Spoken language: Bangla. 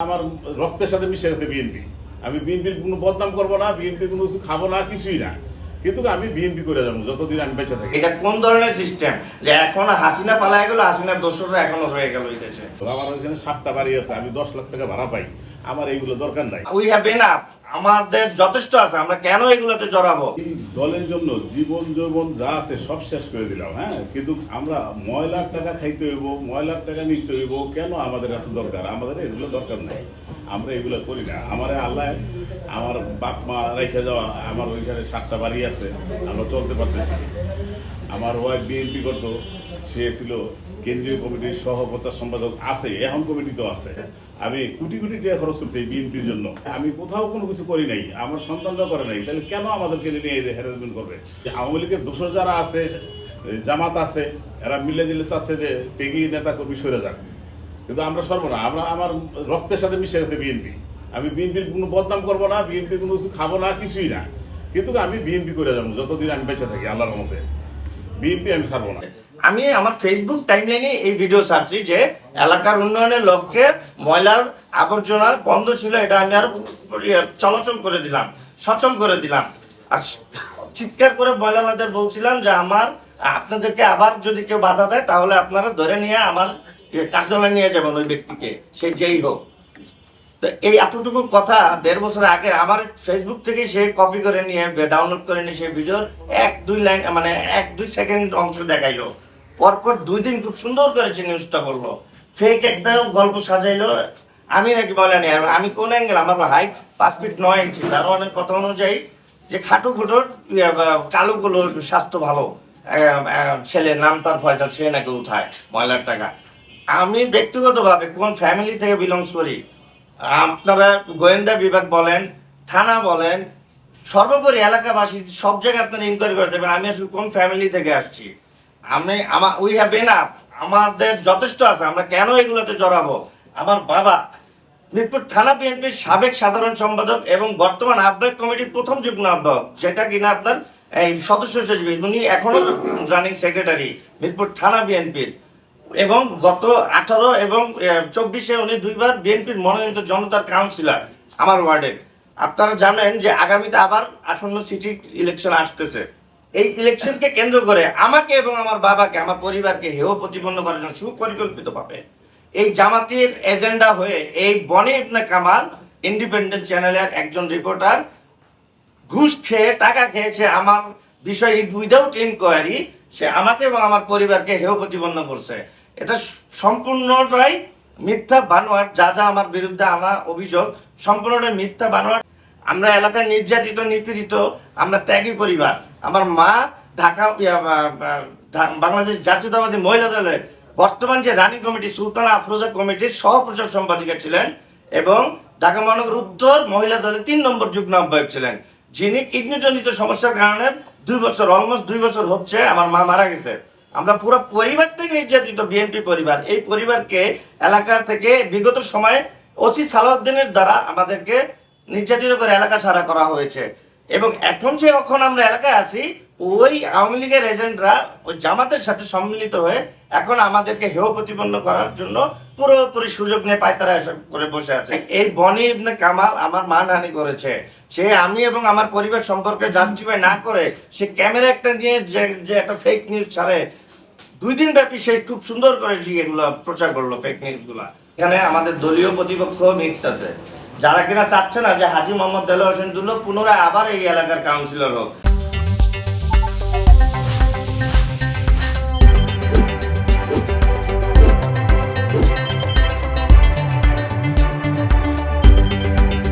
আমার রক্তের সাথে মিশে গেছে বিএনপি। আমি বিএনপির কোনো বদনাম করবো না, বিএনপি কোনো কিছু খাবো না, কিছুই না, কিন্তু আমি বিএনপি করে যাবো যতদিন আমি বেঁচে থাকি। এটা কোন ধরনের সিস্টেম যে এখন হাসিনা পালায় গেল, হাসিনার দোসররা এখনো রয়ে গেল এই দেশে? আমার ওইখানে 7টা বাড়ি আছে, আমি 10 লাখ টাকা ভাড়া পাই, আমার এইগুলো দরকার নাই। উই হ্যাভ এনাফ, আমাদের যথেষ্ট আছে, আমরা কেন এগুলোতে জড়াবো? এই দলের জন্য জীবন যৌবন যা আছে সব শেষ করে দিলাম, হ্যাঁ, কিন্তু আমরা ময়লার টাকা খাইতে হইব, ময়লার টাকা নিতে হইব, কেন আমাদের এত দরকার? আমাদের এগুলো দরকার নাই, আমরা এগুলো করি না। আমার আল্লাহ আমার বাপ মা রেখে যাওয়া, আমার ওইখানে 7টা বাড়ি আছে, আমরা চলতে পারতেছি। আমার ওয়াইফ বিএনপি করতো, সে ছিল কেন্দ্রীয় কমিটির সহপ্রচার সম্পাদক, আছে এখন কমিটিতেও আছে। আমি কোটি কোটি টাকা খরচ করছি এই বিএনপির জন্য, আমি কোথাও কোনো কিছু করি নাই, আমার সন্তানরাও করে নাই, তাহলে কেন আমাদেরকে নিয়ে হ্যারাসমেন্ট করবে? আওয়ামী লীগের দোষর যারা আছে, জামাত আছে, এরা মিলে দিলে চাচ্ছে যে টেগি নেতা কর্মী সরে যাক, কিন্তু আমরা সরব না। আমার রক্তের সাথে মিশে গেছে বিএনপি। আমি বিএনপির কোনো বদনাম করবো না, বিএনপি কোনো কিছু খাবো না, কিছুই না, কিন্তু আমি বিএনপি করে যাবো যতদিন আমি বেঁচে থাকি আল্লাহর মতে। বিএনপি আমি ছাড়বো না। আমি আমার ফেসবুক টাইমলাইনে এই ভিডিও ছাড়ছি যে এলাকার উন্নয়নের লক্ষ্যে ময়লার আবর্জনা বন্ধ ছিল, এটা আমি আর চলাচল করে দিলাম, সচল করে দিলাম। আর চিৎকার করে ময়লালাদের বলছিলাম যে আপনাদেরকে আবার যদি কেউ বাধা দেয় তাহলে আপনারা ধরে নিয়ে আমার কার্যালয়ে নিয়ে যাবেন ওই ব্যক্তিকে, সে যেই হোক। তো এই এতটুকু কথা 1.5 বছর আগে আমার ফেসবুক থেকে সে কপি করে নিয়ে ডাউনলোড করে নিয়ে সেই ভিডিওর 1-2 লাইন মানে 1-2 সেকেন্ড অংশ দেখাইলো। পরপর 2 দিন খুব সুন্দর করেছে নিউজটা করলো, ফেক একটা গল্প সাজাইলো। আমি নাকি বলে নি, আমি কোন অ্যাঙ্গেল, আমার হাইট 5 ফিট 9 ইঞ্চি, তার অনেক কথা অনুযায়ী যে খাটো খুটোর কালো গুলো স্বাস্থ্য ভালো ছেলে, নাম তার ফয়সাল, সে নাকি উঠায় ময়লার টাকা। আমি ব্যক্তিগতভাবে কোন ফ্যামিলি থেকে বিলংস করি, আপনারা গোয়েন্দা বিভাগ বলেন, থানা বলেন, সর্বোপরি এলাকাবাসী সব জায়গায় আপনারা ইনকোয়ারি করে দেবেন আমি আসলে কোন ফ্যামিলি থেকে আসছি। উই হ্যাভ এনাফ, আমাদের যথেষ্ট আছে, আমরা কেন এগুলোতে জড়াবো? আমার বাবা মিরপুর থানা বিএনপির সাবেক সাধারণ সম্পাদক এবং বর্তমান আহ্বায়ক কমিটির প্রথম যুগ্ম আহ্বায়ক, যেটা কিনা আপনার এই সদস্য সচিব, উনি এখনো রানিং সেক্রেটারি মিরপুর থানা বিএনপির, এবং গত 18 এবং 24-এ উনি 2বার বিএনপির মনোনীত জনতার কাউন্সিলর আমার ওয়ার্ডের। আপনারা জানেন যে আগামীতে আবার আসন্ন সিটি ইলেকশন আসতেছে। এই ইলেকশনকে কেন্দ্র করে আমাকে এবং আমার বাবাকে, আমার পরিবারকে হেয় প্রতিপন্ন করার জন্য সুপরিকল্পিতভাবে এই জামাতের এজেন্ডা হয়ে এই বনি ইবনে কামাল ইন্ডিপেন্ডেন্ট চ্যানেলের একজন রিপোর্টার ঘুষ খেয়ে টাকা খেয়েছে আমার বিষয়ে উইদাউট ইনকোয়ারি, সে আমাকে এবং আমার পরিবারকে হেয় প্রতিপন্ন করছে। এটা সম্পূর্ণটাই মিথ্যা বানোয়াট, যা যা আমার বিরুদ্ধে আনা অভিযোগ সম্পূর্ণটাই মিথ্যা বানোয়াট। আমরা এলাকায় নির্যাতিত নিপীড়িত, আমরা ত্যাগী পরিবার। আমার মা ঢাকা বাংলাদেশ জাতীয়তাবাদী মহিলা দলের বর্তমান যে রানিং কমিটি সুলতানা আফরোজা কমিটির সহপ্রচার সম্পাদিকা ছিলেন এবং ঢাকা মহানগর উত্তর মহিলা দলের 3 নম্বর যুগ্ম আহ্বায়ক ছিলেন, যিনি কিডনিজনিত সমস্যার কারণে 2 বছর অলমোস্ট 2 বছর হচ্ছে আমার মা মারা গেছে। আমরা পুরো পরিবার থেকে নির্যাতিত বিএনপি পরিবার। এই পরিবারকে এলাকা থেকে বিগত সময়ে ওসি সালাউদ্দিনের দ্বারা আমাদেরকে নির্যাতিত করে এলাকা ছাড়া করা হয়েছে। এবং এখন আমরা এলাকায় আছি, ওই আওয়ামী লীগের এজেন্টরা ওই জামাতের সাথে সম্মিলিত হয়ে এখন আমাদেরকে হেয় প্রতিপন্ন করার জন্য পুরোপুরি সুযোগ নিয়ে পায়তারা করে বসে আছে। এই বনি ইবনে কামাল আমার মানহানি করেছে, সে আমি এবং আমার পরিবার সম্পর্কে জাস্টিফাই না করে সে ক্যামেরা একটা নিয়ে যে একটা ফেক নিউজ ছাড়ে, 2 দিন ব্যাপী সে খুব সুন্দর করে এগুলো প্রচার করলো ফেক নিউজগুলা। এখানে আমাদের দলীয় প্রতিপক্ষ মিক্স আছে, যারা কিনা চাচ্ছে না যে হাজী মোহাম্মদ দেলোয়ার হোসেন দুল্লো পুনরায় আবার এই এলাকার কাউন্সিলর হোক।